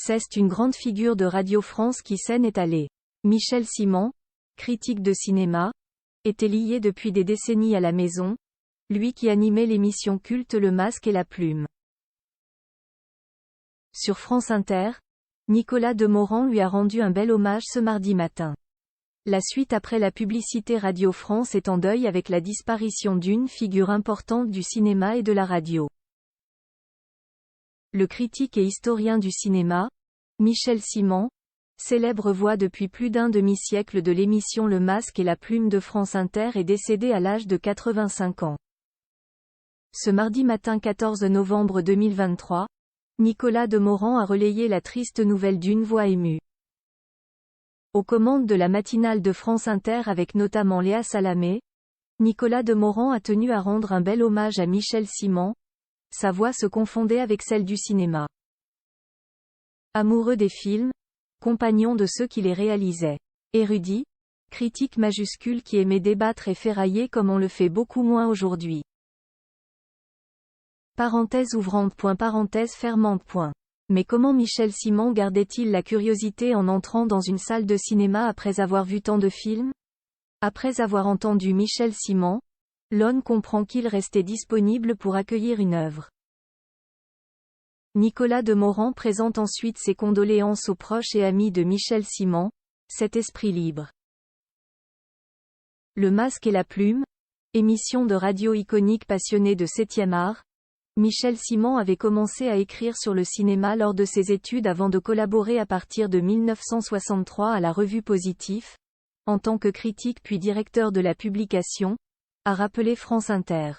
C'est une grande figure de Radio France qui s'en est allée. Michel Simon, critique de cinéma, était lié depuis des décennies à la maison, lui qui animait l'émission culte Le Masque et la Plume. Sur France Inter, Nicolas Demorand lui a rendu un bel hommage ce mardi matin. La suite après la publicité Radio France est en deuil avec la disparition d'une figure importante du cinéma et de la radio. Le critique et historien du cinéma, Michel Simon, célèbre voix depuis plus d'un demi-siècle de l'émission Le Masque et la Plume de France Inter est décédé à l'âge de 85 ans. Ce mardi matin 14 novembre 2023, Nicolas Demorand a relayé la triste nouvelle d'une voix émue. Aux commandes de la matinale de France Inter avec notamment Léa Salamé, Nicolas Demorand a tenu à rendre un bel hommage à Michel Simon. Sa voix se confondait avec celle du cinéma. Amoureux des films, compagnon de ceux qui les réalisaient. Érudit, critique majuscule qui aimait débattre et ferrailler comme on le fait beaucoup moins aujourd'hui. Parenthèse ouvrante. Parenthèse fermante. Mais comment Michel Simon gardait-il la curiosité en entrant dans une salle de cinéma après avoir vu tant de films? Après avoir entendu Michel Simon, l'on comprend qu'il restait disponible pour accueillir une œuvre. Nicolas Demorand présente ensuite ses condoléances aux proches et amis de Michel Simon, cet esprit libre. Le Masque et la Plume, émission de radio iconique passionnée de 7e art, Michel Simon avait commencé à écrire sur le cinéma lors de ses études avant de collaborer à partir de 1963 à la Revue Positif, en tant que critique puis directeur de la publication, a rappelé France Inter.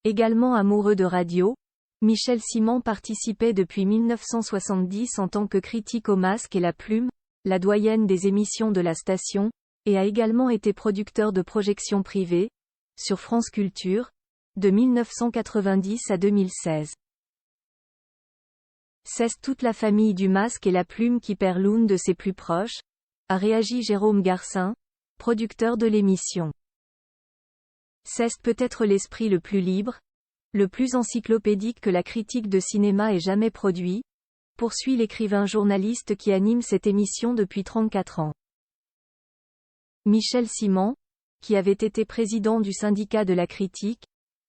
Également amoureux de radio, Michel Simon participait depuis 1970 en tant que critique au Masque et la Plume, la doyenne des émissions de la station, et a également été producteur de projections privées, sur France Culture, de 1990 à 2016. C'est toute la famille du Masque et la Plume qui perd l'une de ses plus proches, a réagi Jérôme Garcin, producteur de l'émission. C'est peut-être l'esprit le plus libre, le plus encyclopédique que la critique de cinéma ait jamais produit, poursuit l'écrivain journaliste qui anime cette émission depuis 34 ans. Michel Simon, qui avait été président du syndicat de la critique,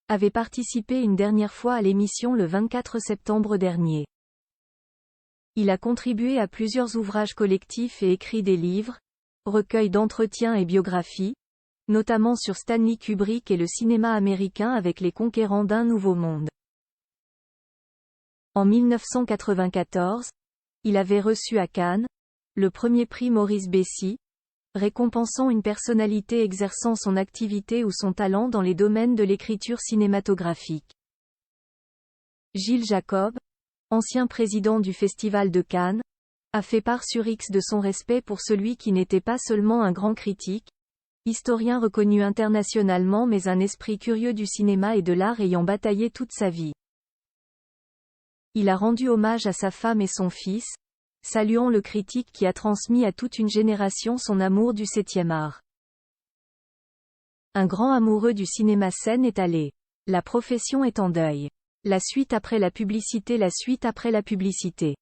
avait participé une dernière fois à l'émission le 24 septembre dernier. Il a contribué à plusieurs ouvrages collectifs et écrit des livres, recueils d'entretiens et biographies, notamment sur Stanley Kubrick et le cinéma américain avec Les Conquérants d'un Nouveau Monde. En 1994, il avait reçu à Cannes, le premier prix Maurice Bessy, récompensant une personnalité exerçant son activité ou son talent dans les domaines de l'écriture cinématographique. Gilles Jacob, ancien président du Festival de Cannes, a fait part sur X de son respect pour celui qui n'était pas seulement un grand critique, historien reconnu internationalement mais un esprit curieux du cinéma et de l'art ayant bataillé toute sa vie. Il a rendu hommage à sa femme et son fils, saluant le critique qui a transmis à toute une génération son amour du 7e art. Un grand amoureux du cinéma s'en est allé. La profession est en deuil. La suite après la publicité. La suite après la publicité.